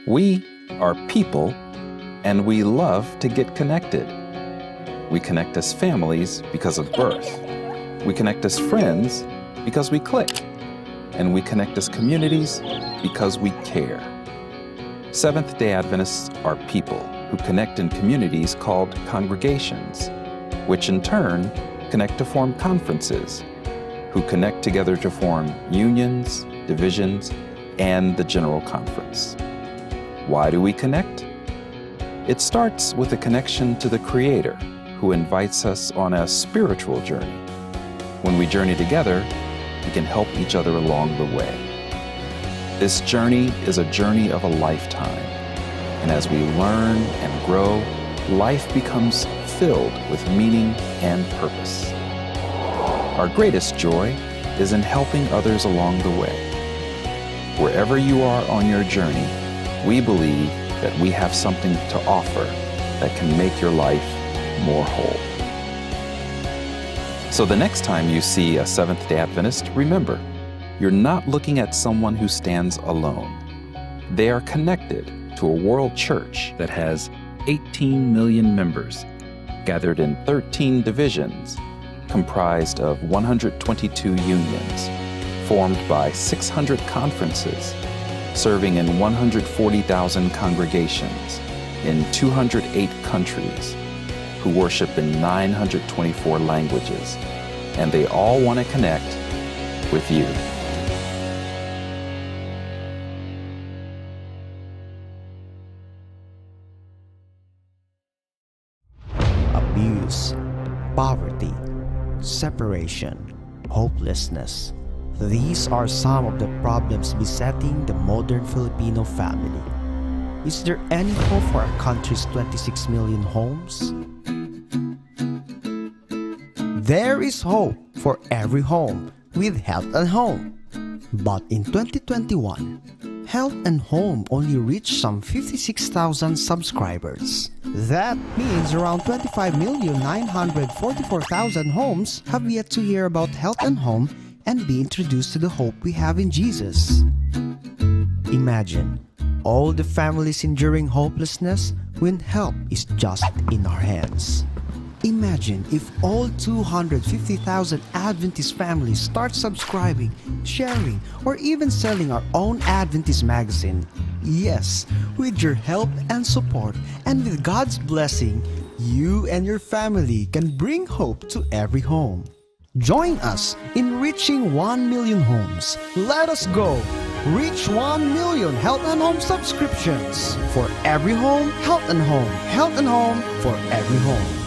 We are people, and we love to get connected. We connect as families because of birth. We connect as friends because we click. And we connect as communities because we care. Seventh-day Adventists are people who connect in communities called congregations, which in turn connect to form conferences, who connect together to form unions, divisions, and the General Conference. Why do we connect? It starts with a connection to the Creator, who invites us on a spiritual journey. When we journey together, we can help each other along the way. This journey is a journey of a lifetime, and as we learn and grow, life becomes filled with meaning and purpose. Our greatest joy is in helping others along the way. Wherever you are on your journey, we believe that we have something to offer that can make your life more whole. So the next time you see a Seventh-day Adventist, remember, you're not looking at someone who stands alone. They are connected to a world church that has 18 million members, gathered in 13 divisions, comprised of 122 unions, formed by 600 conferences, serving in 140,000 congregations in 208 countries, who worship in 924 languages, and they all want to connect with you. Abuse, poverty, separation, hopelessness. These are some of the problems besetting the modern Filipino family. Is there any hope for our country's 26 million homes? There is hope for every home with Health and Home. But in 2021, Health and Home only reached some 56,000 subscribers. That means around 25,944,000 homes have yet to hear about Health and Home and be introduced to the hope we have in Jesus. Imagine all the families enduring hopelessness when help is just in our hands. Imagine if all 250,000 Adventist families start subscribing, sharing, or even selling our own Adventist magazine. Yes, with your help and support, and with God's blessing, you and your family can bring hope to every home. Join us in reaching 1 million homes. Let us go! Reach 1 million Health and Home subscriptions. For every home, Health and Home. Health and Home for every home.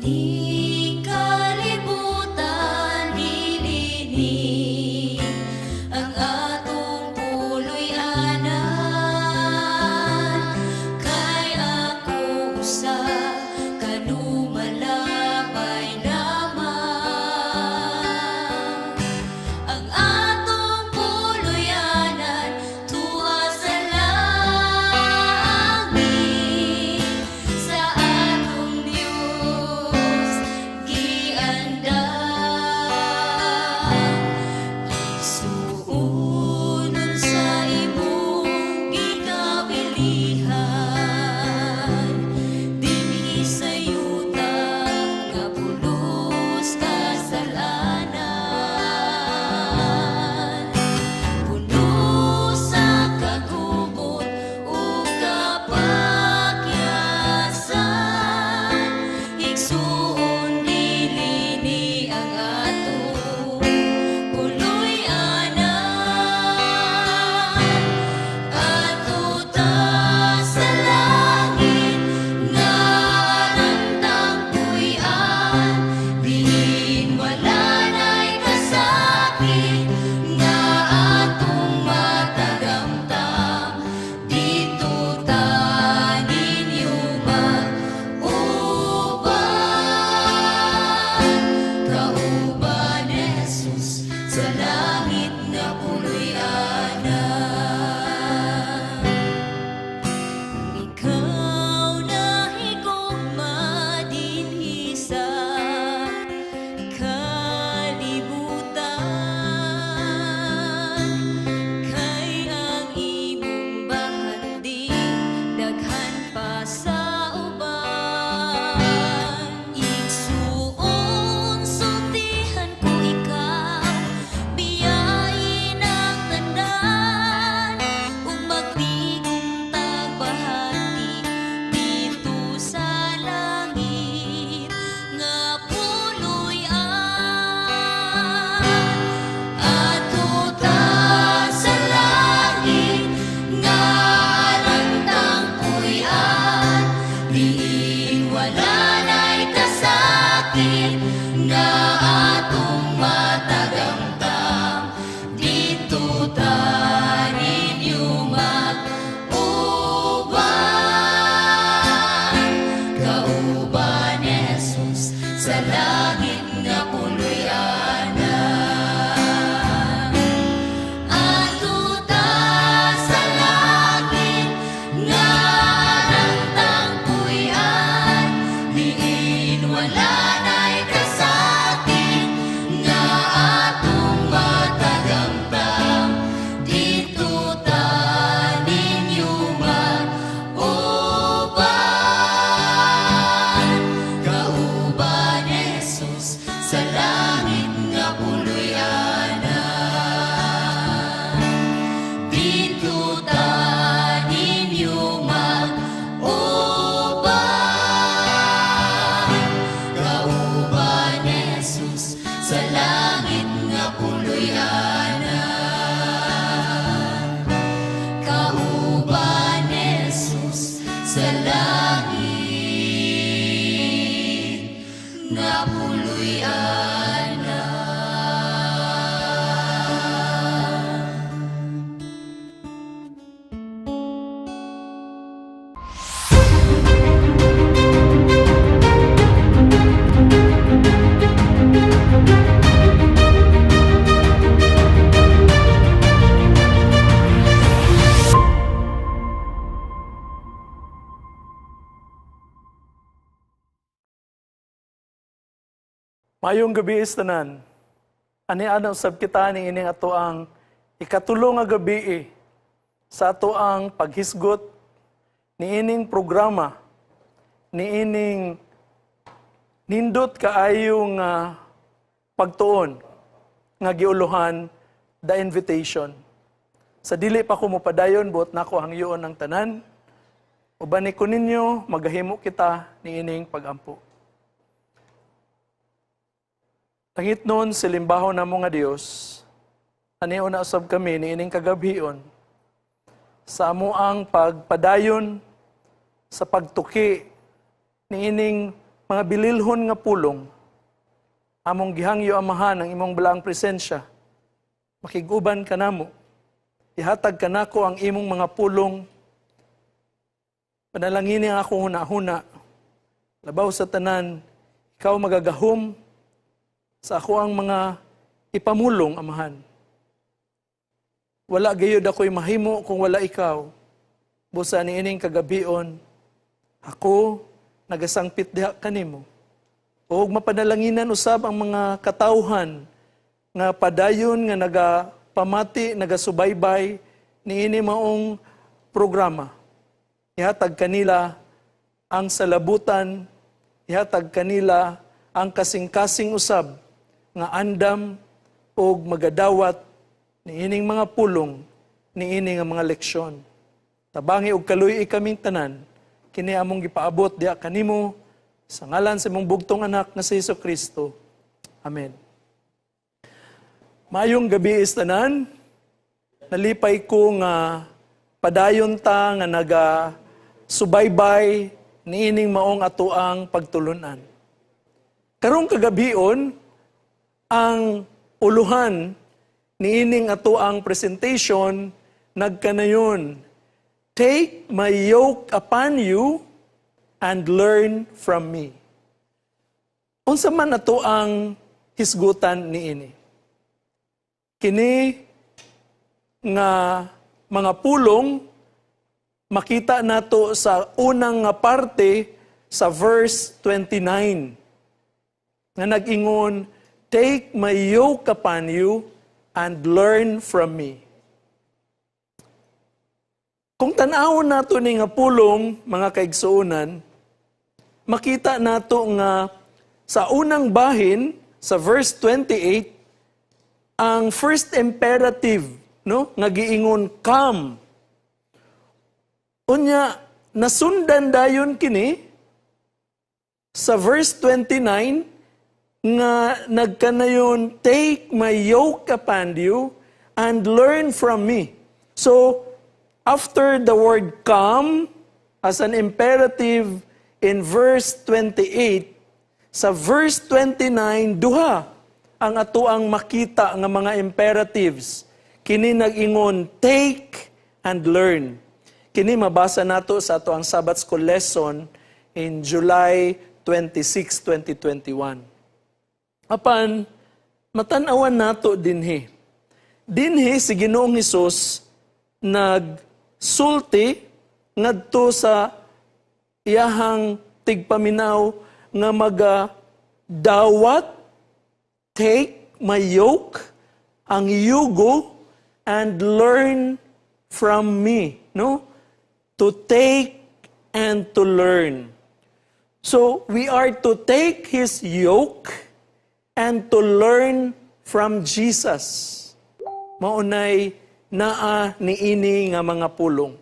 Di kalibutan nilinig ang atong puloy-anan, kay ako usa kanumalabay lamang. Ang atong puloy-anan tuwa sa langit, sa atong Diyos giandam. Isuunod sa imong gikabilihan, dinhi sa yuta nga pulos kasalanan. Puno sa kagubot ug kapakyasan, igsuon nilini ang atong puloy-anan. Ato ta sa langit nga nandang puy-an, diin wala na'y kasakit nga atong matagamtam. Dito ta ninyo mag-uban, kauban ni Jesus sa langit nga puloy-anan. Ikaw na higugma dinhi sa kalibutan, kay ang imong bahanding daghan pa sa uban. Igsuon sultihan ko ikaw, biyain ang tanan, ug magtigom tagbahagi dito sa langit nga puloy-an. Ato ta sa langit nga nandang puy-an, diin wala na'y kasakit nga atong matagamtam. Dito ta ninyo mag-uban, kauban ni Jesus sa langit nga puloy-anan. Ato ta sa langit nga nandang puy-an, diin wala na'y kasakit nga atong matagamtam. Dito ta ninyo mag-uban, kauban ni Jesus sa langit nga puloy-anan. Dito ta ninyo mag-uban, kauban ni Jesus sa langit nga puloy-anan. Kauban ni Jesus sa langit nga puloy-anan. Mayong gabi tanan. Ani-ano sab kita ni ining ato ang ikatulo nga gabi sa ato ang paghisgot ni ining programa, ni ining nindot kaayong pagtuon nga giuluhan the invitation. Sa dili pa ko mopadayon buot nako hangyoon ang tanan. Uban ni ko ninyo magahimo kita ni ining pagampo. Tangit noon silimbaho na mo nga Dios, ani una usab kami ni ining kagabhion sa amo ang pagpadayon sa pagtuki ni ining mga bililhon nga pulong, among gihangyo amahan ang imong balaang presensya, makiguban ka namo, ihatag ka nako ang imong mga pulong, panalangin ang akong huna-huna, labaw sa tanan, ikaw magagahom sa ako ang mga ipamulong, amahan. Wala gayud ako'y mahimo kung wala ikaw. Busa ni ining kagabion, ako nagasangpit diha kanimo. O mapanalanginan usab ang mga katawhan nga padayon nga nagapamati, nagasubaybay niini maong programa. Ihatag kanila ang salabutan, ihatag kanila ang kasing-kasing usab nga andam o magadawat niining mga pulong, niining nga mga leksyon. Tabangi og kaluy kaming tanan, kini among gipaabot diha kanimo sa ngalan sa imong bugtong anak nga si Jesucristo. Amen. Maayong gabi tanan. Nalipay ko nga padayon ta nga naga subaybay niining maong atoang pagtulunan. Karong kagabion ang uluhan niining atoang presentation nagkanayon, take my yoke upon you and learn from me. Unsa man ato ang hisgutan niini? Kini nga mga pulong makita nato sa unang nga parte sa verse 29 nga nag-ingon, take my yoke upon you and learn from me. Kung tanawon nato ni nga pulong, mga kaigsuonan, makita nato nga sa unang bahin, sa verse 28, ang first imperative, no, nga giingon, come. Unya, nasundan dayon kini, sa verse 29, nga nagkanayon, take my yoke upon you and learn from me. So, after the word come, as an imperative in verse 28, sa verse 29, duha ang atoang makita nga mga imperatives. Kini nag-ingon, take and learn. Kini mabasa nato sa atoang Sabbath School lesson in July 26, 2021. Apan, matanawan nato dinhi. Dinhi si Ginoong Hesus nagsulti ngadto sa iyahang tigpaminaw nga magadawat, take my yoke, ang yugo, and learn from me. No? To take and to learn. So, we are to take His yoke and to learn from Jesus. Maunay naa niini nga mga pulong.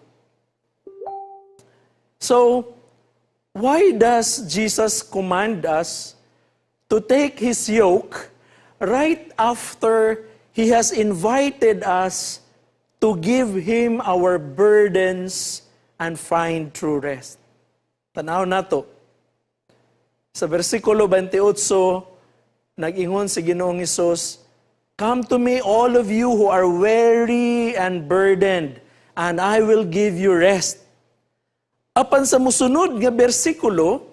So, why does Jesus command us to take His yoke right after He has invited us to give Him our burdens and find true rest? Tanaw nato. Sa versikulo 28, nag-ingon si Ginoong Hesus, come to me all of you who are weary and burdened, and I will give you rest. Apan sa musunod nga bersikulo,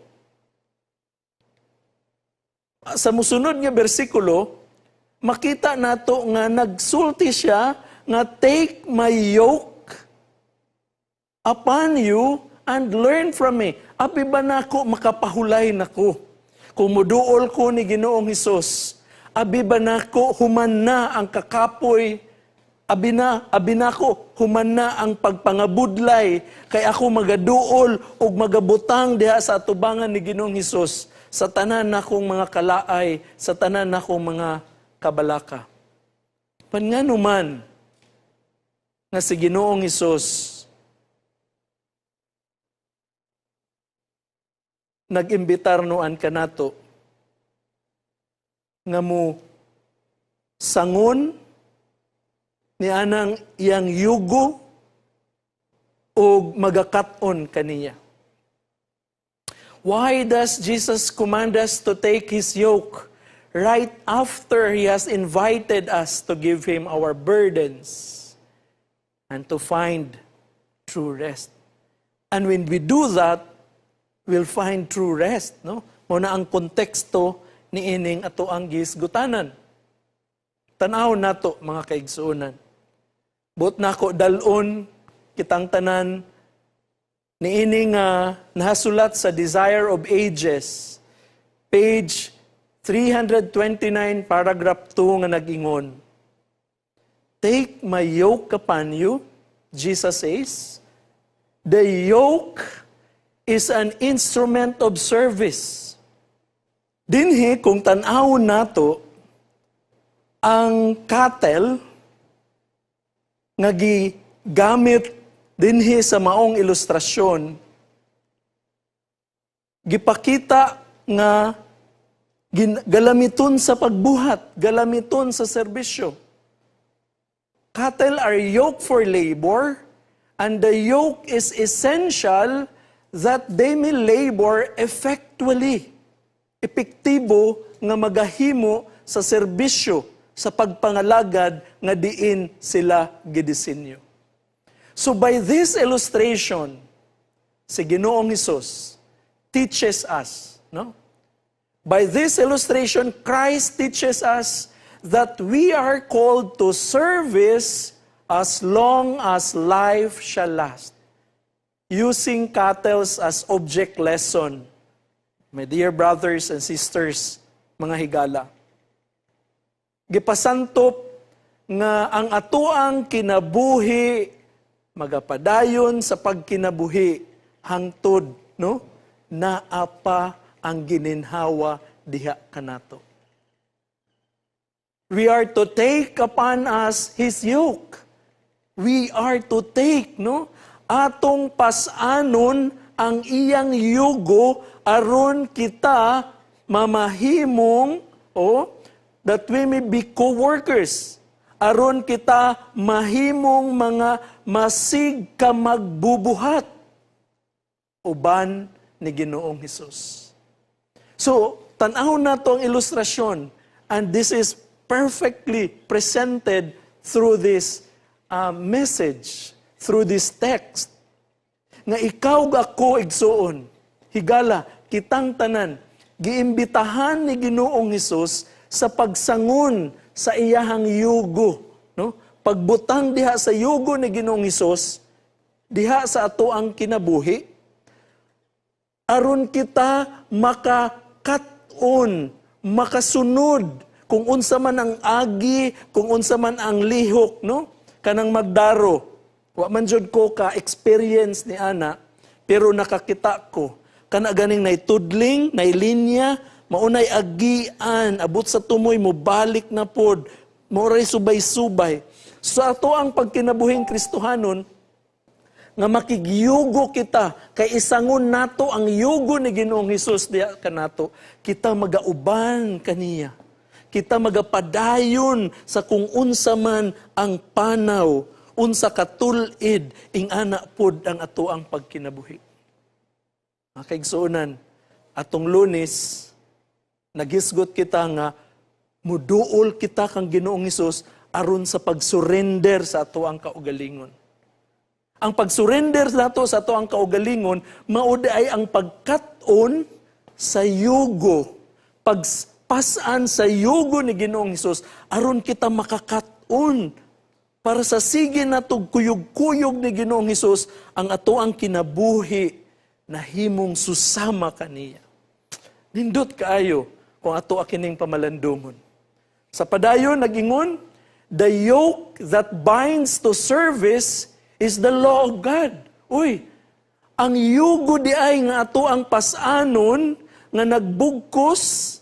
makita nato nga nagsulti siya nga take my yoke upon you and learn from me. Abi ba nako makapahulay nako? Kumuduol ko ni Ginoong Hesus, abi ba nako human na ang kakapoy, abi nako human na ang pagpangabudlay, kay ako magaduol ug magabutang diha sa atubangan ni Ginoong Hesus sa tanan nakong mga kalaay, sa tanan nakong mga kabalaka. Pangano man nga si Ginoong Hesus nag-imbitar noan kanato nga mo sangon ni anang iyang yugo o magakat-on kaniya. Why does Jesus command us to take His yoke right after He has invited us to give Him our burdens and to find true rest? And when we do that, we'll find true rest. No? Muna ang konteksto ni ining ato ang gisgutanan. Tanaw nato mga kaigsuonan. But nako dalon kitang tanan ni ining nahasulat sa Desire of Ages, page 329, paragraph 2 nga nag-ingon. Take my yoke upon you, Jesus says. The yoke is an instrument of service. Dinhi kung tan-awon nato ang cattle nga gigamit dinhi sa maong ilustrasyon, gipakita nga galamiton sa pagbuhat, galamiton sa serbisyo. Cattle are yoked for labor, and the yoke is essential that they may labor effectually, epektibo nga magahimo sa serbisyo, sa pagpangalagad nga diin sila gidisenyo. So by this illustration, si Ginoong Hesus teaches us, no? By this illustration, Christ teaches us that we are called to service as long as life shall last. Using cattle as object lesson, my dear brothers and sisters, mga higala. Gipasantop nga ang atuang kinabuhi magapadayon sa pagkinabuhi hangtod, no? Naapa ang gininhawa diha kanato. We are to take upon us His yoke. We are to take, no? Atong pasanon ang iyang yugo aron kita mamahimong, that we may be co-workers. Aron kita mahimong mga masig ka magbubuhat. Uban ni Ginoong Hesus. So, tanaw na to ang ilustrasyon. And this is perfectly presented through this message, through this text. Nga ikaw ako igsuon, higala, kitang tanan, giimbitahan ni Ginoong Hesus sa pagsangon sa iyahang yugo, no? Pagbutang diha sa yugo ni Ginoong Hesus, diha sa ato ang kinabuhi, aron kita makakat-on, makasunod kung unsa man ang agi, kung unsa man ang lihok, no? Kanang magdaro. Wa man jud ko ka experience ni ana, pero nakakita ko kana ganing naitudling, nailinya, maunay agian, abot sa tumoy mo balik na pod, moray subay-subay. So ato ang pagkinabuhing Kristohanon nga makigyugo kita kay isangon nato ang yugo ni Ginoong Hesus diha kanato, kita magauban kaniya. Kita magapadayon sa kung unsa man ang panaw, unsa katulid ing ana pod ang ato ang pagkinabuhi. Mga kaigsuonan, atong Lunes nagisgot kita nga muduol kita kang Ginoong Hesus aron sa pagsurrender sa ato ang kaugalingon. Ang pagsurrender nato sa ato ang kaugalingon mao ay ang pagkat-on sa yugo, pagpasan sa yugo ni Ginoong Hesus aron kita makakat-on para sa sige natog kuyog-kuyog ni Ginoong Hesus ang ato ang kinabuhi na himong susama kaniya. Nindot kaayo kung ato akining pamalandungon. Sa padayon nag-ingon, the yoke that binds to service is the law of God. Uy, ang yugo di ay nga ato ang pasanon nga nagbugkos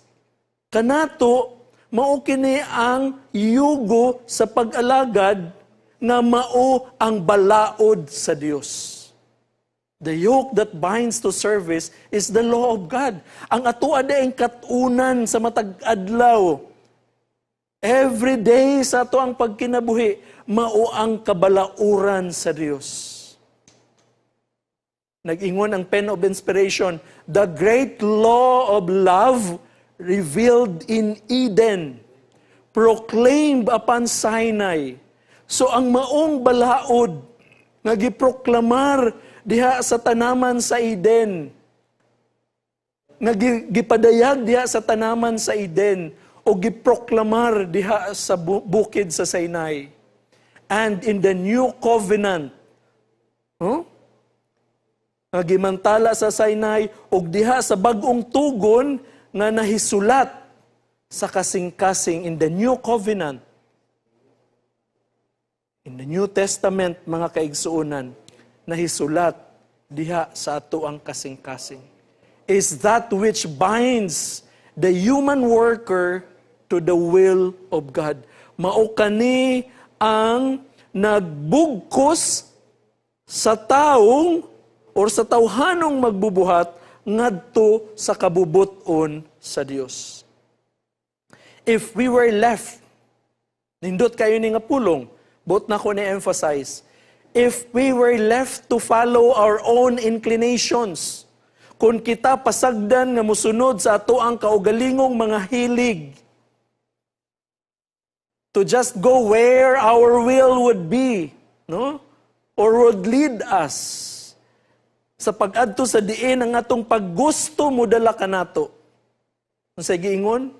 kanato, mao kini ang yugo sa pag-alagad nga mao ang balaod sa Dios. The yoke that binds to service is the law of God. Ang ato ada ang katunan sa matag adlaw. Every day sa ato ang pagkinabuhi, mao ang kabalauran sa Dios. Nag-ingon ang pen of inspiration, the great law of love revealed in Eden, proclaimed upon Sinai. So ang maong balaod, nga giproklamar diha sa tanaman sa Eden, nga gipadayag diha sa tanaman sa Eden, o giproklamar diha sa bukid sa Sinai. And in the new covenant, nga gimantala sa Sinai, o diha sa bagong tugon nga nahisulat sa kasing-kasing in the new covenant. In the New Testament, mga kaigsuunan, nahisulat diha sa ato ang kasing-kasing. Is that which binds the human worker to the will of God. Mao kani ang nagbugkos sa taong or sa tawhanong magbubuhat ngadto sa kabubuton sa Dios. If we were left, nindot kayo ni nga pulong, but na ko ni-emphasize, if we were left to follow our own inclinations, kung kita pasagdan nga musunod sa ato ang kaugalingong mga hilig, to just go where our will would be, no? Or would lead us, sa pag-adto sa diin ang atong paggusto mo dala kanato. Sa giingon,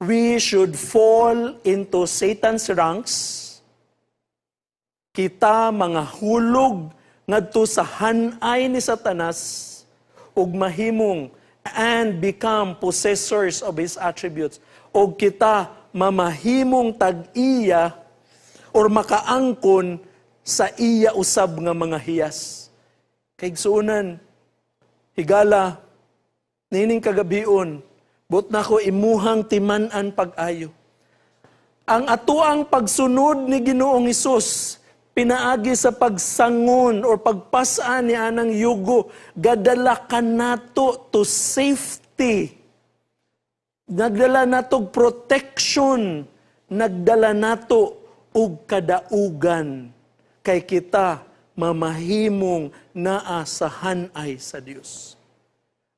we should fall into Satan's ranks. Kita mga hulog ngadto sa hanay ni Satanas ug mahimong and become possessors of his attributes. Og kita mamahimong tag-iya or makaangkon sa iya usab nga mga hiyas. Kaigsuunan, higala, nining kagabion, but nako imuhang timan-an pag-ayo. Ang atuang pagsunod ni Ginoong Hesus, pinaagi sa pagsangon or pagpasaan ni anang yugo, gadala ka nato to safety. Nagdala natog protection, nagdala nato og kadaugan. Kay kita mamahimong naa sa hanay sa Dios.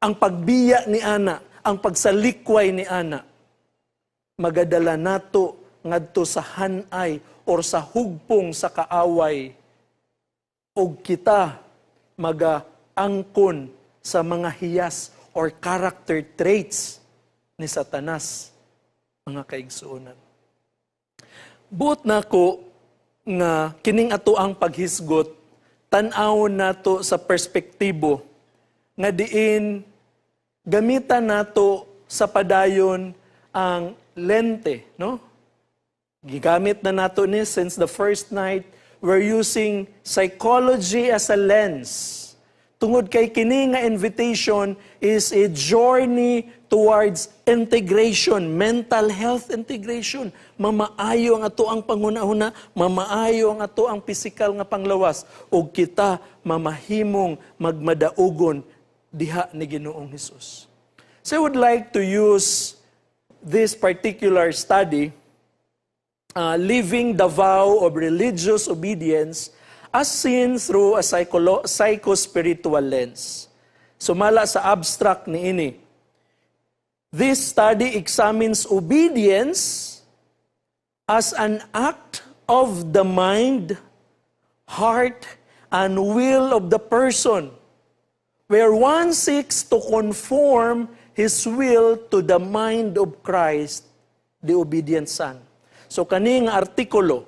Ang pagbiya ni ana, ang pagsalikway ni ana, magadala nato ngadto sa hanay or sa hugpong sa kaaway, o kita magaangkon sa mga hiyas or character traits ni Satanas, mga kaigsuonan. But nako nga kining ato ang paghisgot, tan-awon nato sa perspektibo nga diin gamitan nato sa padayon ang lente, no? Gigamit na nato ni since the first night, we're using psychology as a lens. Tungod kay kini nga invitation is a journey towards integration, mental health integration. Mamaayo ang ato ang panghuna-huna, mamaayo ang ato ang pisikal nga panglawas, ug kita mamahimong magmadaugon diha ni Ginoong Hesus. So I would like to use this particular study, living the vow of religious obedience, as seen through a psycho-spiritual lens. Sumala sa abstract ni ini. This study examines obedience as an act of the mind, heart, and will of the person, where one seeks to conform his will to the mind of Christ, the obedient Son. So kaning artikulo,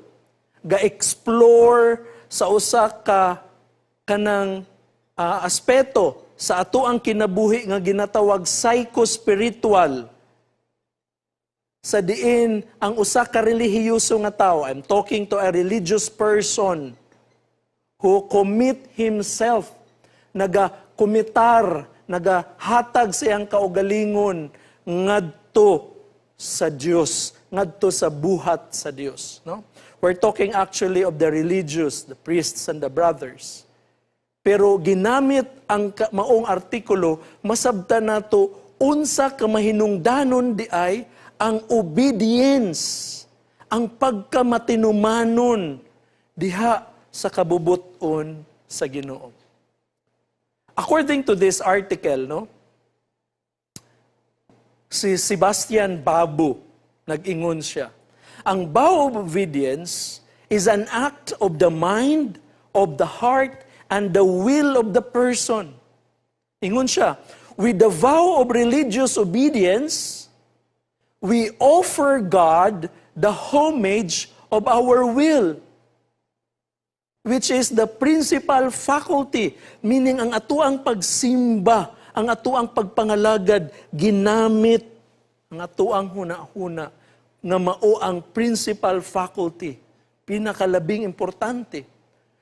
ga-explore sa usa ka kanang aspeto sa ato ang kinabuhi nga ginatawag psycho-spiritual. Sa diin ang usa ka relihiyoso nga tawo, I'm talking to a religious person who commit himself, nagakomitar, nagahatag siyang kaugalingon ngadto sa Dios, ngadto sa buhat sa Dios, no? We're talking actually of the religious, the priests and the brothers. Pero ginamit ang maong artikulo, masabta nato unsa ka mahinungdanon di ay ang obedience, ang pagkamatinumanon diha sa kabubuton sa Ginoo. According to this article, no, si Sebastian Babu, nag-ingon siya, ang vow of obedience is an act of the mind, of the heart, and the will of the person. Ingon siya, with the vow of religious obedience, we offer God the homage of our will, which is the principal faculty, meaning ang atuang pagsimba, ang atuang pagpangalagad, ginamit ang atuang huna-huna nga mao ang principal faculty, pinakalabing importante.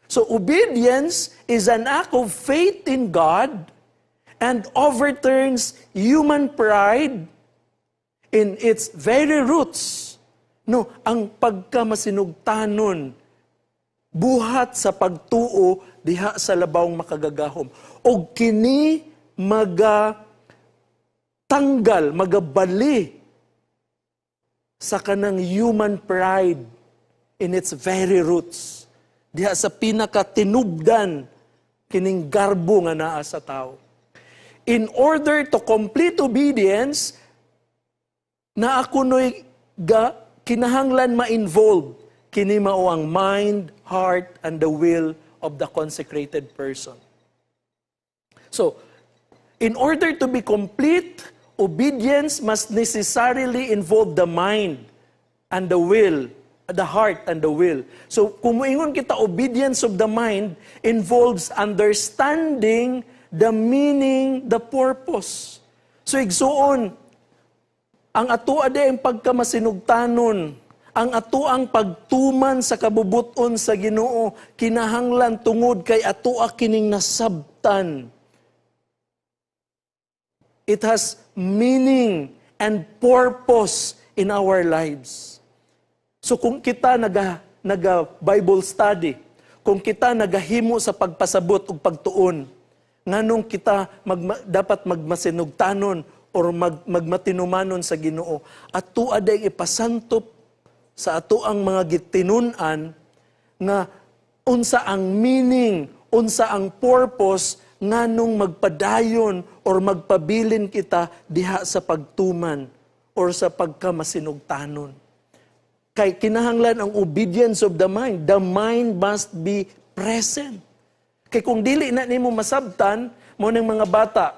So obedience is an act of faith in God and overturns human pride in its very roots. No, ang pagkamasinugtanon, buhat sa pagtuo diha sa labawng makagagahom. O kini magatanggal, magabali sa kanang human pride in its very roots. Diha sa pinakatinubdan kining garbo nga naa sa tao. In order to complete obedience, na ako no'y kinahanglan ma-involve kini mao ang mind, heart, and the will of the consecrated person. So, in order to be complete, obedience must necessarily involve the mind and the will, the heart and the will. So, kung moingon kita, obedience of the mind involves understanding the meaning, the purpose. So, igsuon, ang ato ade ang pagkamasinugtanon, ang ato ang pagtuman sa kabubuton sa Ginoo, kinahanglan tungod kay ato kining nasabtan. It has meaning and purpose in our lives. So kung kita naga-Bible study, kung kita nagahimo sa pagpasabot ug pagtuon, nganong kita dapat magmasinugtanon or magmatinumanon sa Ginoo, ato aday ipasantop sa ato ang mga gitinunan nga unsa ang meaning, unsa ang purpose nganong magpadayon or magpabilin kita diha sa pagtuman or sa pagkamasinugtanon. Kay kinahanglan ang obedience of the mind. The mind must be present. Kay kung dili na nimo masabtan, mo ning mga bata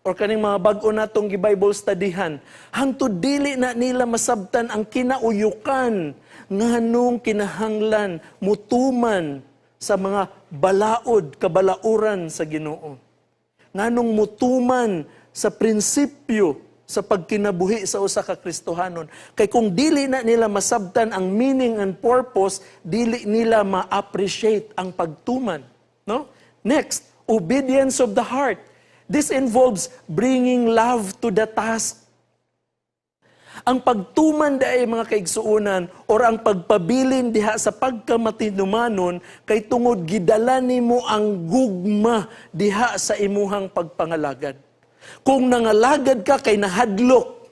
or kaning mga bag-o natong gi-Bible studyhan, hangtod dili na nila masabtan ang kinauyukan nganong kinahanglan mutuman sa mga balaod, kabalauran sa Ginoo. Nganong mutuman sa prinsipyo sa pagkinabuhi sa usa ka Kristohanon. Kay kung dili na nila masabtan ang meaning and purpose, dili nila ma-appreciate ang pagtuman. No? Next, obedience of the heart. This involves bringing love to the task. Ang pagtuman daay mga kaigsuunan or ang pagpabilin diha sa pagkamatinumanon kay tungod gidala nimo ang gugma diha sa imuhang pagpangalagad. Kung nangalagad ka kay nahadlok,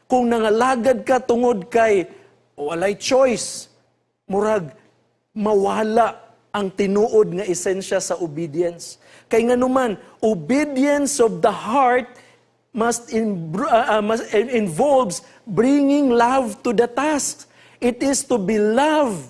kung nangalagad ka tungod kay walay choice, murag mawala ang tinuod nga esensya sa obedience. Kay nganuman, obedience of the heart must involves bringing love to the task. It is to be loved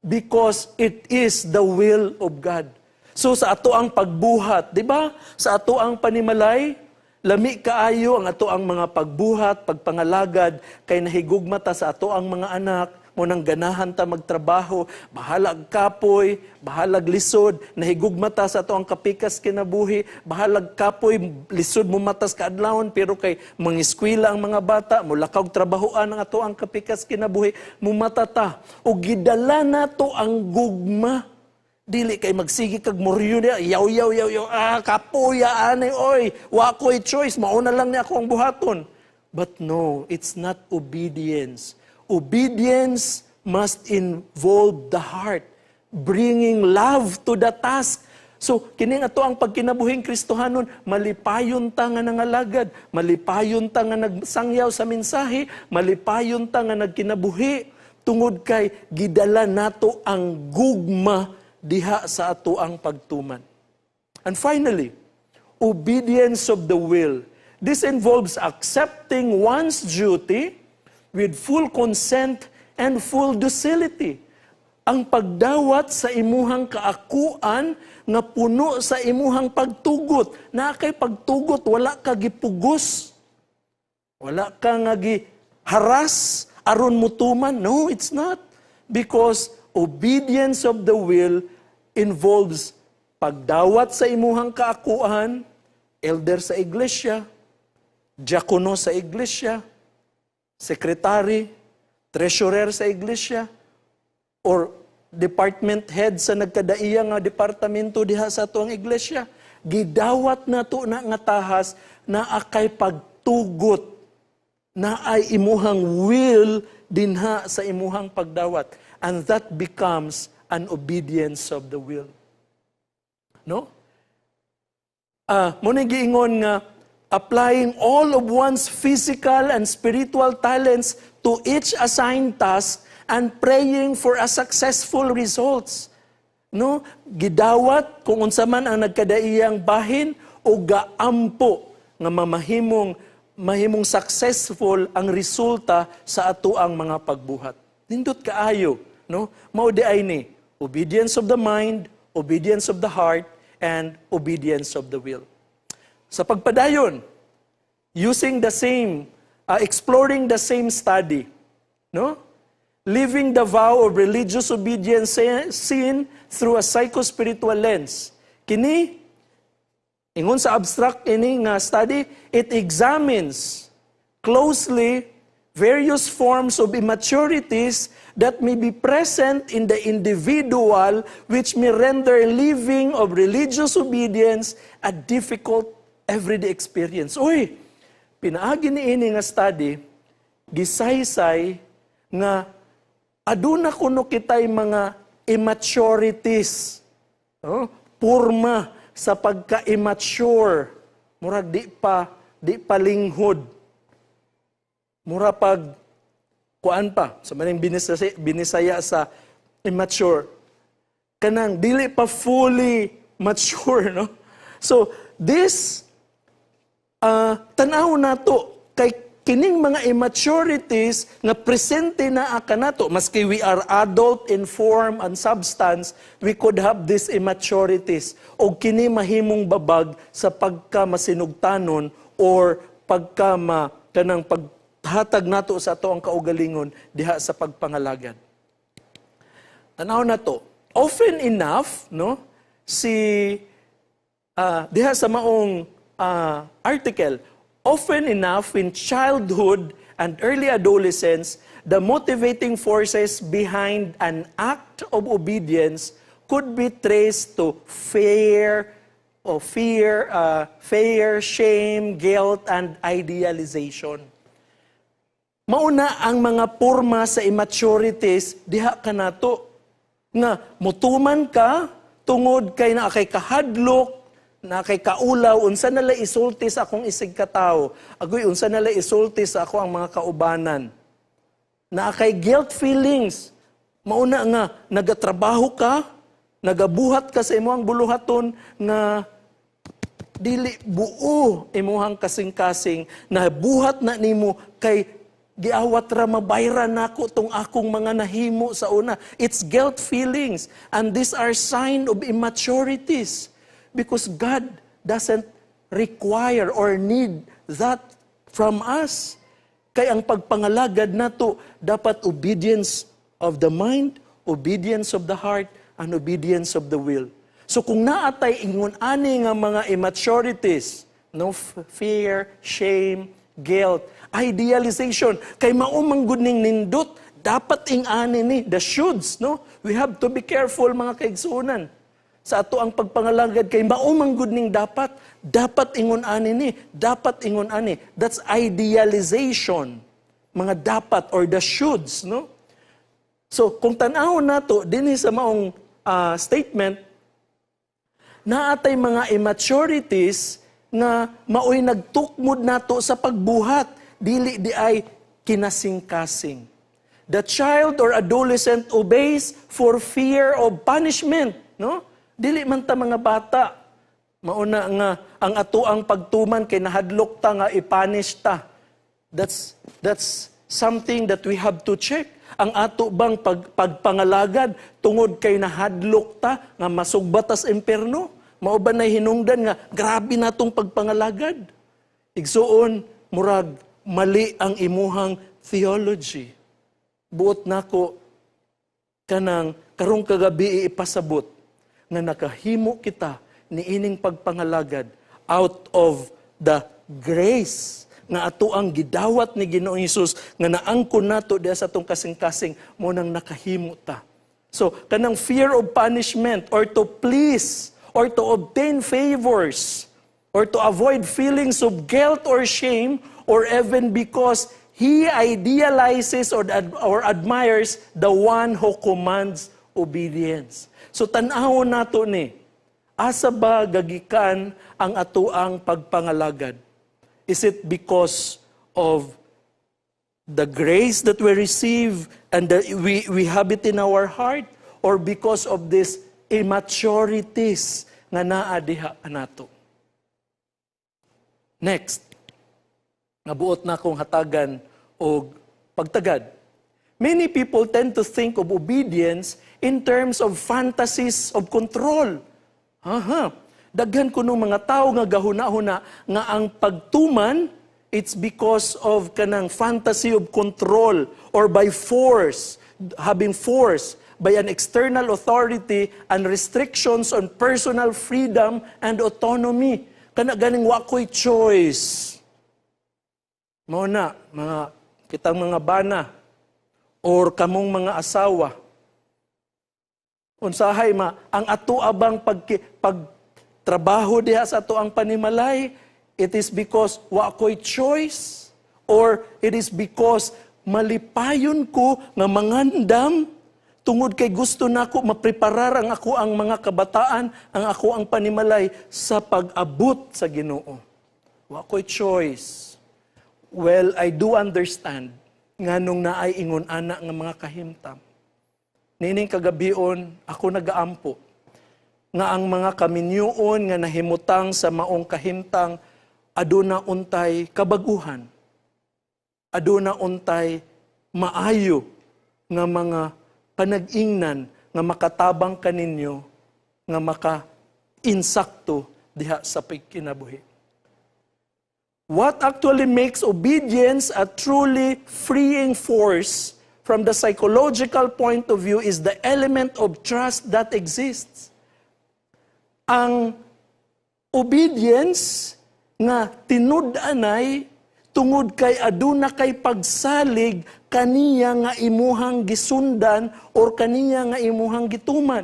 because it is the will of God. So sa ato ang pagbuhat, di ba? Sa ato ang panimalay, lami kaayo ang ato ang mga pagbuhat, pagpangalagad, kay nahigugma ta sa ato ang mga anak, munang ganahan ta magtrabaho, bahalag kapoy, bahalag lisod, nahigugma ta sa ato ang kapikas kinabuhi, bahalag kapoy, lisod mo matas kaadlawon, pero kay mangiskwela ang mga bata, mulakaw trabahoan ang ato ang kapikas kinabuhi, mumatata, o gidala na to ang gugma. Dili kay magsigi kag moryo niya, yaw, kapuya, anay, oy, wako'y choice, mauna lang niya ako ang buhaton. But no, it's not obedience. Obedience must involve the heart, bringing love to the task. So, kining ato ang pagkinabuhing Kristohanon, malipayon ta nga nangalagad, malipayon ta nga nagsangyaw sa mensahe, malipayon ta nga nagkinabuhi, tungod kay gidala nato ang gugma diha sa ato ang pagtuman. And finally, obedience of the will. This involves accepting one's duty with full consent and full docility. Ang pagdawat sa imuhang kaakuan nga puno sa imuhang pagtugot. Na kay pagtugot, wala ka gipugos. Wala ka nga giharas aron mutuman. No, it's not. Because obedience of the will involves pagdawat sa imuhang kaakuan, elder sa iglesia, diakono sa iglesia, secretary, treasurer sa iglesia, or department head sa nagkadaiya nga departamento diha sa tuang iglesia. Gidawat nato na nga tahas na akay pagtugot, na ay imuhang will dinha sa imuhang pagdawat. And that becomes an obedience of the will. No? Muna giingon nga, applying all of one's physical and spiritual talents to each assigned task and praying for a successful results. No? Gidawat kung unsa man ang nagkadaiyang bahin o gaampo nga mahimong successful ang resulta sa ato ang mga pagbuhat. Nindot kaayo, no? Mao di ay ni obedience of the mind, obedience of the heart, and obedience of the will. Sa pagpadayon, exploring the same study, no? Living the vow of religious obedience seen through a psycho-spiritual lens. Kini, ingon sa abstract ini nga study, it examines closely various forms of immaturities that may be present in the individual which may render living of religious obedience a difficult everyday experience. Uy, pinaagi ni ini nga study, gisaysay nga aduna kuno kitay mga immaturities. Purma sa pagka-immature. Murag di pa linghod. Mura pag kuan pa. Sa maning binisaya sa immature. Kanang dili pa fully mature, no? So, this tanaw nato kay kining mga immaturities nga presente na kanato, maski we are adult in form and substance, we could have these immaturities. O kini mahimong babag sa pagka-masinugtanon or kanang paghatag nato sa ato ang kaugalingon diha sa pagpangalagad. Tanaw na to. Often enough, no, diha sa maong article, often enough, in childhood and early adolescence, the motivating forces behind an act of obedience could be traced to fear, shame, guilt, and idealization. Mauna ang mga porma sa immaturities, diha ka nato, nga mutuman ka, tungod kay na kay kahadlok, na kay kaulaw, unsa nala isulti sa akong isig katao, agoy unsa nala isulti sa ako ang mga kaubanan. Na kay guilt feelings, mauna nga, nagatrabaho ka, nagabuhat ka sa imuhang buluhaton, na dili buo imuhang kasing-kasing, na buhat na nimo kay giawat ra mabayran nako tong akong mga nahimo sa una. It's guilt feelings, and these are sign of immaturities. Because God doesn't require or need that from us. Kaya ang pagpangalagad nato dapat obedience of the mind, obedience of the heart, and obedience of the will. So kung naatay ingon ani nga mga immaturities, no, fear, shame, guilt, idealization, kay maumang gud ning nindot, dapat ingani ni the shoulds, no? We have to be careful mga kaigsuonan. Sa ato ang pagpangalagad kay maumang gud ning dapat ingon ani ni, dapat ingon ani. That's idealization. Mga dapat or the shoulds, no? So kung tan-aw nato dinhi sa maong statement, naatay mga immaturities nga maoy nagtukmod nato sa pagbuhat, dili di ay kinasing-kasing. The child or adolescent obeys for fear of punishment, no? Dili man ta mga bata. Mauna nga ang atoang pagtuman kay nahadlok ta nga ipunish ta. That's something that we have to check. Ang ato bang pagpangalagad tungod kay nahadlok ta nga masugbatas imperno? Mao ba nay hinungdan nga grabe natong pagpangalagad? Igsuon murag mali ang imuhang theology. Buot nako kanang karong kagabi ipasabot nga nakahimo kita niining pagpangalagad out of the grace nga ato ang gidawat ni Ginoong Hesus nga naangkon nato diha sa atong kasing-kasing mo nang nakahimo ta. So kanang fear of punishment or to please or to obtain favors or to avoid feelings of guilt or shame or even because he idealizes or admires the one who commands obedience. So tan-awon nato ni, asa ba gagikan ang atoang pagpangalagad? Is it because of the grace that we receive and that we have it in our heart? Or because of these immaturities nga naa diha nato? Next, nabuot na akong hatagan o pagtagad. Many people tend to think of obedience in terms of fantasies of control. Daghan ko nung mga tao nga gahuna-huna nga ang pagtuman, it's because of kanang fantasy of control or by force, having force by an external authority and restrictions on personal freedom and autonomy. Kana ganing wa ko'y choice. Mao na, kitang mga bana or kamong mga asawa. Unsahay ang ato abang pagtrabaho diha sa ato ang panimalay, it is because wa ko'y choice or it is because malipayon ko nga mangandam tungod kay gusto nako mapreparar ang ako ang mga kabataan, ang ako ang panimalay sa pag-abot sa Ginoo. Wa ko'y choice. Well, I do understand nganong naay ingon ana nga mga kahimtang. Nining kagabion, ako nagaampo nga ang mga kaminyoon nga nahimutang sa maong kahimtang aduna untay kabaguhan. Aduna untay maayo nga mga panag-ingnan nga makatabang kaninyo nga maka-insakto diha sa pagkinabuhi. What actually makes obedience a truly freeing force from the psychological point of view is the element of trust that exists. Ang obedience nga tinud-anay tungod kay aduna kay pagsalig kaniya nga imuhang gisundan or kaniya nga imuhang gituman.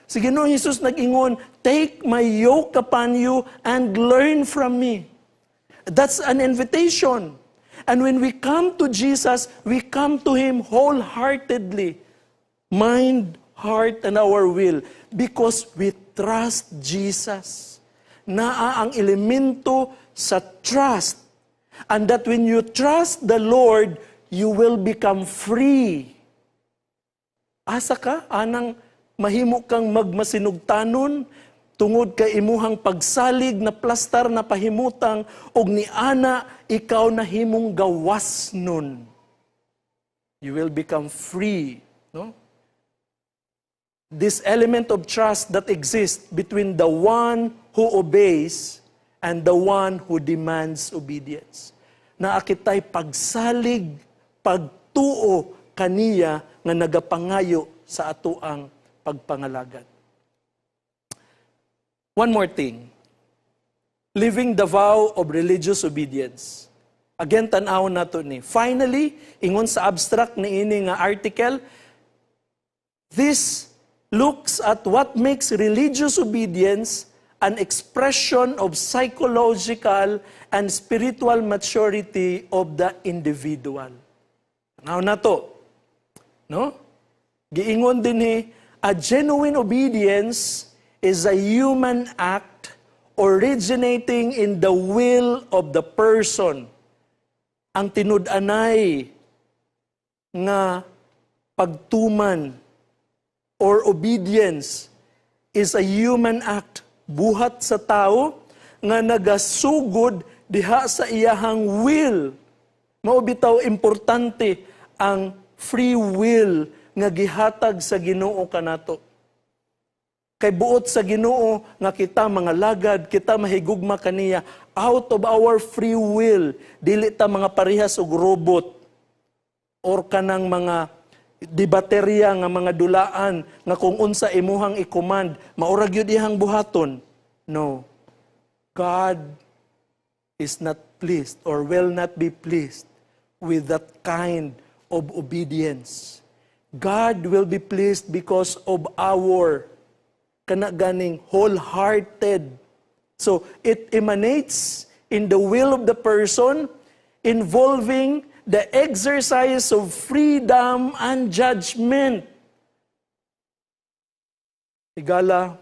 Si Ginoong Hesus nag-ingon, "Take my yoke upon you and learn from me." That's an invitation. And when we come to Jesus, we come to Him wholeheartedly. Mind, heart, and our will. Because we trust Jesus. Naa ang elemento sa trust. And that when you trust the Lord, you will become free. Asa ka? Anang mahimo kang magmasinugtanon, tungod kay imuhang pagsalig na plastar na pahimutang, og ni ana, ikaw na himong gawas nun. You will become free. No? This element of trust that exists between the one who obeys and the one who demands obedience. Na akitay pagsalig, pagtuo kaniya nga nagapangayo sa atoang pagpangalagad. One more thing. Living the vow of religious obedience. Again, tan-awon nato ni. Finally, ingon sa abstract ni ini nga article, this looks at what makes religious obedience an expression of psychological and spiritual maturity of the individual. Now na to, no? Giingon din a genuine obedience is a human act originating in the will of the person. Ang tinud-anay nga pagtuman or obedience is a human act, buhat sa tao nga nagasugod diha sa iyahang will. Mao bitaw importante ang free will nga gihatag sa Ginoo kanato. Kay buot sa Ginoo nga kita mga lagad, kita mahigugma kaniya out of our free will, dili ta mga parehas og robot or kanang mga di baterya nga mga dulaan nga kung unsa imuhang i-command, maurag yun ihang buhaton. No. God is not pleased or will not be pleased with that kind of obedience. God will be pleased because of our kanaganing wholehearted. So it emanates in the will of the person involving the exercise of freedom and judgment. Igala,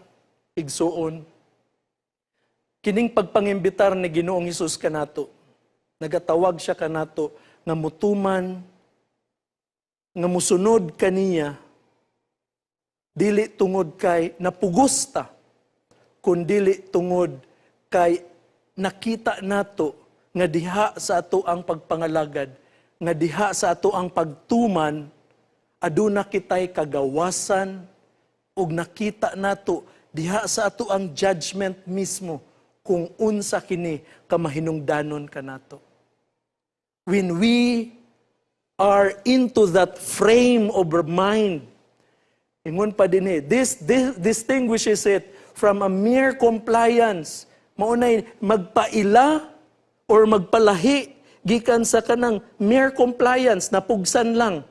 igsuon, kining pagpangimbitar ni Ginoong Hesus kanato, nagatawag siya kanato nga mutuman, nga musunod kaniya, dili tungod kay napugusta, kundili tungod kay nakita nato nga diha sa ato ang pagpangalagad, nga diha sa ato ang pagtuman, aduna kitay kagawasan, ug nakita nato diha sa ato ang judgment mismo kung unsa kini kamahinungdanon kanato. When we are into that frame of mind, ingon pa din this distinguishes it from a mere compliance. Maunay magpaila or magpalahi gikan sa kanang mere compliance, napugsan lang,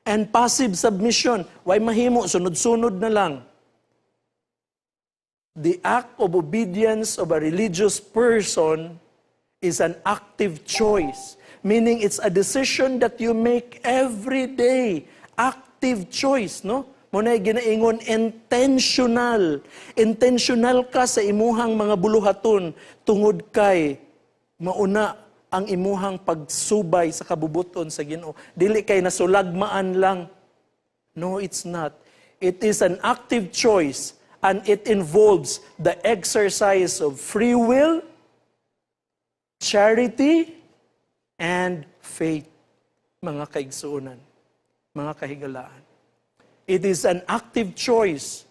and passive submission, way mahimo, sunod-sunod na lang. The act of obedience of a religious person is an active choice, meaning it's a decision that you make every day. Active choice, no? Muna'y ginaingon, intentional. Intentional ka sa imuhang mga buluhaton tungod kay mauna ang imuhang pagsubay sa kabubuton sa Ginoo. Dili kay nasulagmaan lang. No, it's not. It is an active choice and it involves the exercise of free will, charity, and faith. Mga kaigsuunan, mga kahigalaan. It is an active choice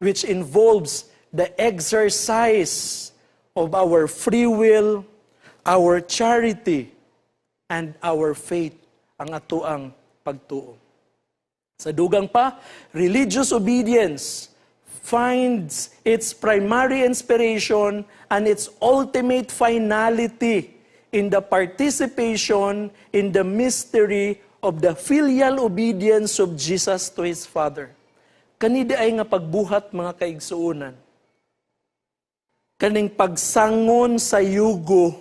which involves the exercise of our free will, our charity, and our faith, ang atoang pagtuo. Sa dugang pa, religious obedience finds its primary inspiration and its ultimate finality in the participation in the mystery of the filial obedience of Jesus to His Father. Kanidi ay nga pagbuhat, mga kaigsuunan. Kaning pagsangon sa yugo,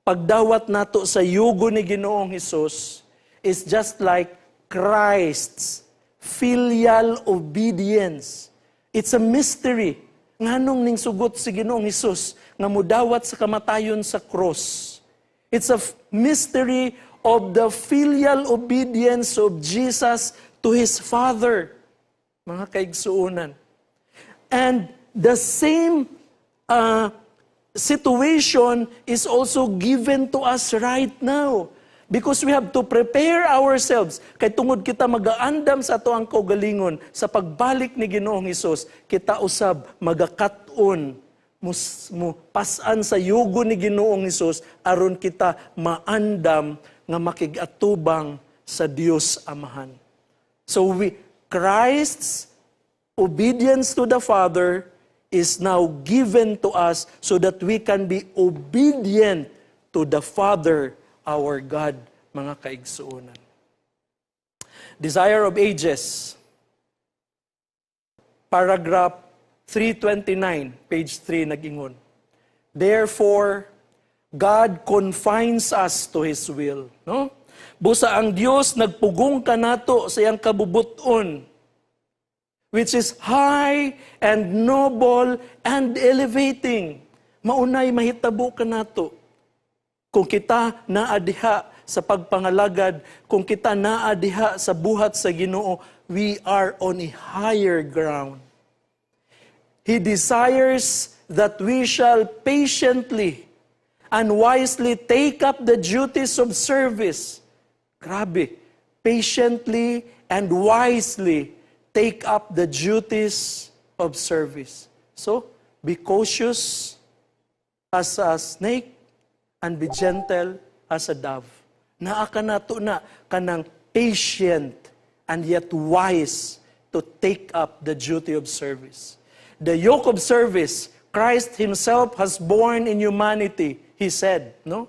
pagdawat nato sa yugo ni Ginoong Hesus is just like Christ's filial obedience. It's a mystery. Nganong ning sugot si Ginoong Hesus nga mudawat sa kamatayon sa cross. It's a mystery of the filial obedience of Jesus to His Father. Mga kaigsuunan. And the same situation is also given to us right now. Because we have to prepare ourselves. Kay tungod kita magaandam sa ato ang kaugalingon, sa pagbalik ni Ginoong Hesus, kita usab magakaton, pasan sa yugo ni Ginoong Hesus, aron kita maandam nga makigatubang sa Dios Amahan. So Christ's obedience to the Father is now given to us so that we can be obedient to the Father, our God, mga kaigsuunan. Desire of Ages, paragraph 329, page 3, nag-ingon. Therefore, God confines us to His will. No? Busa ang Dios nagpugong kanato sa iyang kabubuton, which is high and noble and elevating. Maunay mahitabo kanato. Kung kita naadiha sa pagpangalagad, kung kita naa diha sa buhat sa Ginoo, we are on a higher ground. He desires that we shall patiently and wisely take up the duties of service. Grabe. Patiently and wisely take up the duties of service. So, be cautious as a snake and be gentle as a dove. Naa ka nato na kanang patient and yet wise to take up the duty of service. The yoke of service, Christ Himself has borne in humanity, He said, no?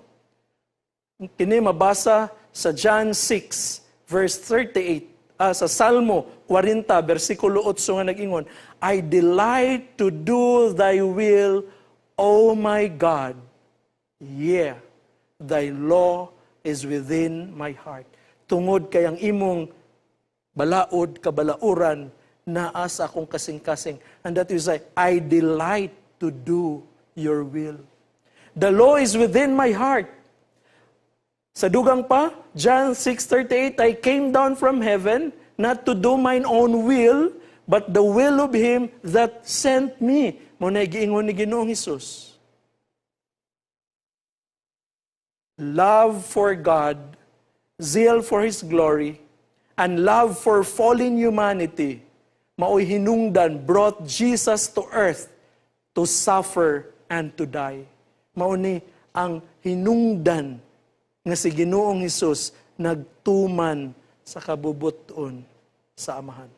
Kini mabasa sa John 6, verse 38, sa Salmo 40, versikulo 8 nga nag-ingon, I delight to do Thy will, O my God. Yeah, Thy law is within my heart. Tungod kayang imong balaod, kabalauran, naa sa akong kasing-kasing. And that is like, I delight to do your will. The law is within my heart. Sa dugang pa, John 6:38, I came down from heaven, not to do mine own will, but the will of Him that sent me. Muna giingon ni Ginoong Hesus. Love for God, zeal for His glory, and love for fallen humanity, mao'y hinungdan, brought Jesus to earth to suffer and to die. Mauni ang hinungdan nga si Ginoong Hesus nagtuman sa kabubuton sa Amahan.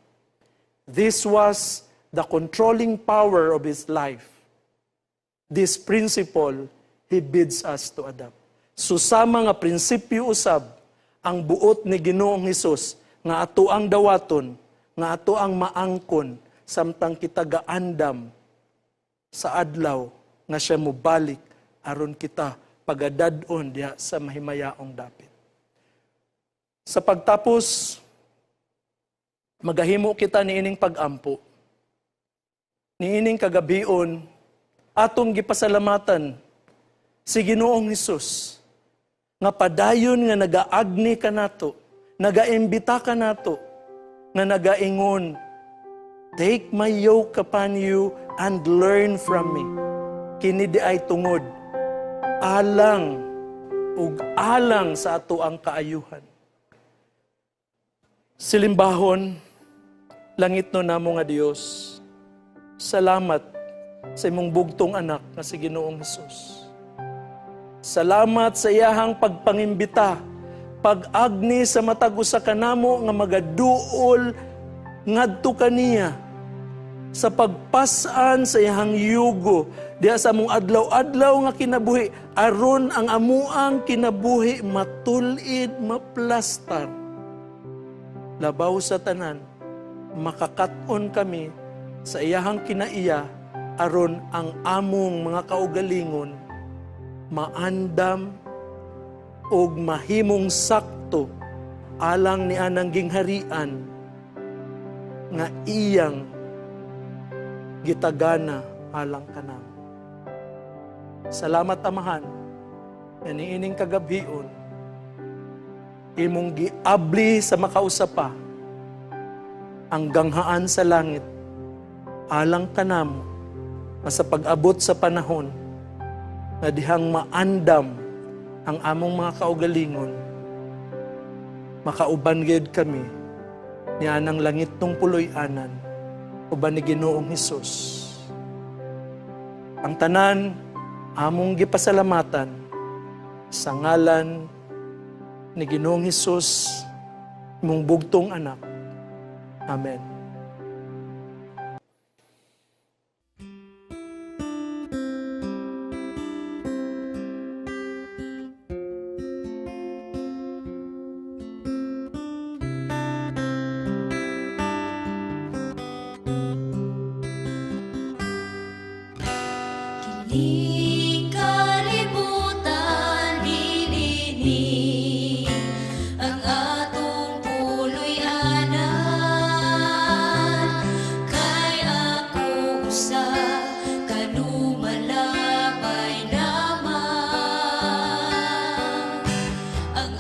This was the controlling power of His life. This principle He bids us to adopt. Susama nga prinsipyo usab ang buot ni Ginoong Hesus nga ato ang dawaton, nga ato ang maangkon samtang kita gaandam sa adlaw nga siya mobalik aron kita pagadadon diha sa mahimayaong dapit. Sa pagtapos, magahimo kita niining pag-ampo. Niining kagabion, atong gipasalamatan si Ginoong Hesus nga padayon nga nagaagni ka nato, nagaimbita ka nato, nga nagaingon, take my yoke upon you and learn from me. Kini di ay tungod, alang ug alang sa ato ang kaayuhan. Silimbahon, langit no namo nga Dios, salamat sa imong bugtong anak nga si Ginoong Hesus. Salamat sa iyahang pagpangimbita, pag-agni sa matag usa kanamo nga magaduol ngadto kaniya sa pagpasan sa iyahang yugo diha sa among adlaw-adlaw nga kinabuhi aron ang amuang kinabuhi matulid, maplastar. Labaw sa tanan, makakaton kami sa iyahang kinaiya aron ang among mga kaugalingon maandam og mahimong sakto alang ni anang gingharian nga iyang gitagana alang kanang. Salamat Amahan, na niining kagabion, imong giabli sa makausapa ang ganghaan sa langit alang kanamo sa pag-abot sa panahon na dihang maandam ang among mga kaugalingon, makauban gyud kami ni anang langit tong puloy-anan uban ni Ginoong Hesus. Ang tanan among gipasalamatan sa ngalan ni Ginoong Hesus, imong bugtong anak. Amen. Di kalibutan dinini ang atong puloy-anan, kay ako usa kanumalabay lamang ang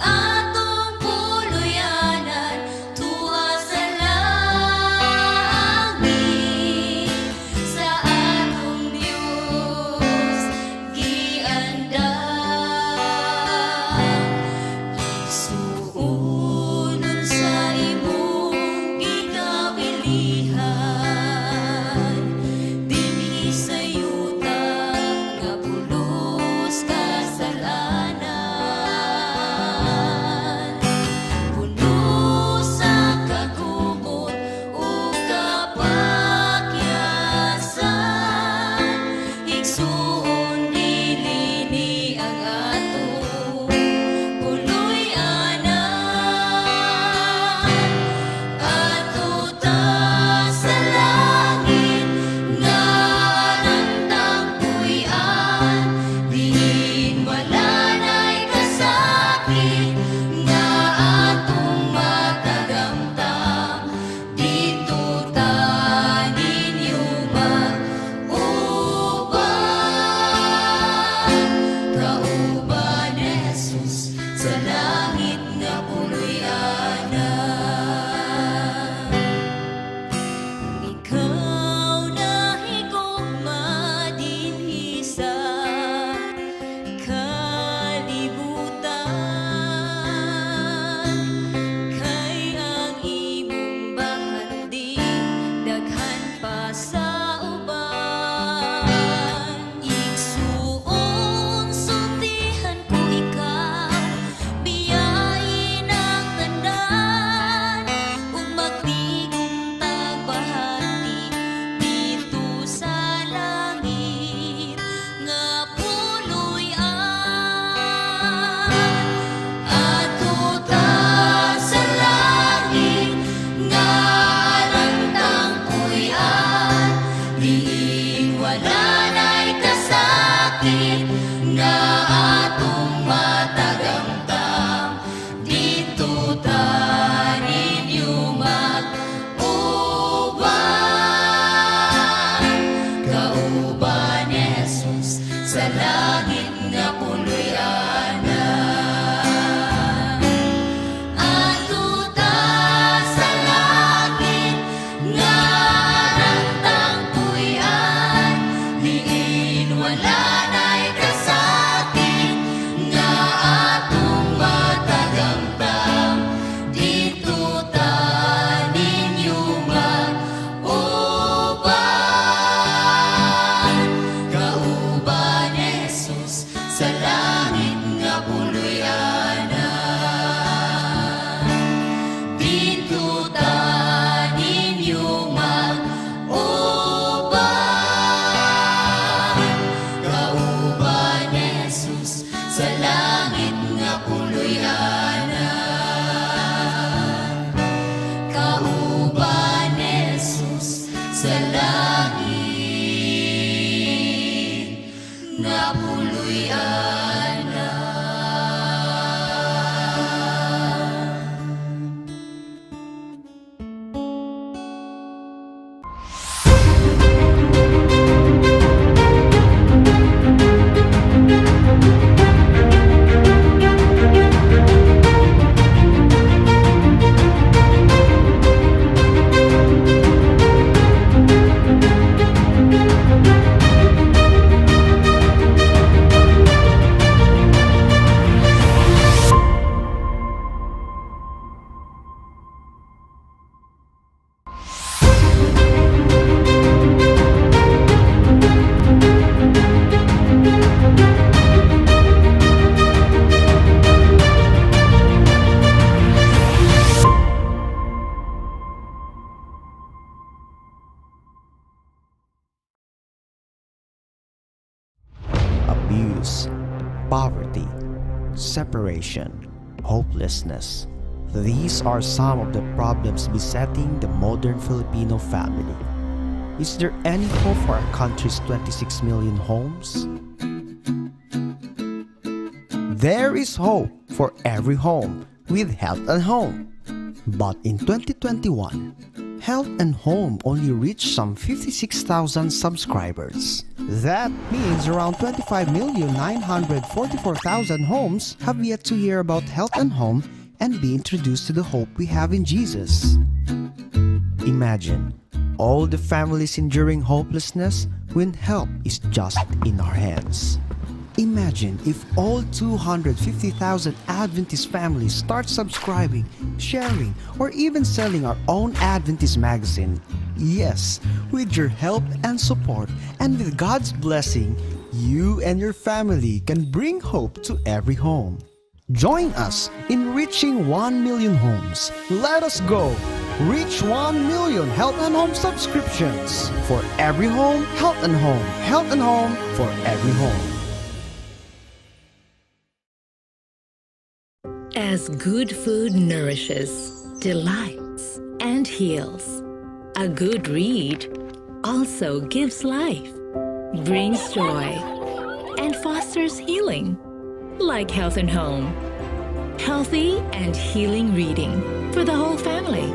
wala na'y kasakit nga atong matagamtam. Dito ta ninyo mag-uban, kauban ni Jesus sa langit nga puloy-anan. Ato ta sa langit nga rantang puyan, diin wala na'y kasakit nga atong matagamtam. Dito ta ninyo mag-uban, kauban ni Jesus sa langit nga puloy-anan. Dito ta ninyo mag-uban, kauban ni Jesus sa langit nga puloy-anan. Kauban ni Jesus sa langit nga puloy-anan. Abuse, poverty, separation, hopelessness. These are some of the problems besetting the modern Filipino family. Is there any hope for our country's 26 million homes? There is hope for every home with Health and Home. But in 2021, Health and Home only reached some 56,000 subscribers. That means around 25,944,000 homes have yet to hear about Health and Home and be introduced to the hope we have in Jesus. Imagine all the families enduring hopelessness when help is just in our hands. Imagine if all 250,000 Adventist families start subscribing, sharing, or even selling our own Adventist magazine. Yes, with your help and support, and with God's blessing, you and your family can bring hope to every home. Join us in reaching 1 million homes. Let us go! Reach 1 million Health and Home subscriptions. For every home, Health and Home. Health and Home for every home. As good food nourishes, delights, and heals, a good read also gives life, brings joy, and fosters healing. Like Health and Home. Healthy and healing reading for the whole family.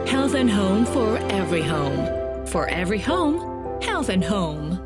Health and Home for every home. For every home, Health and Home.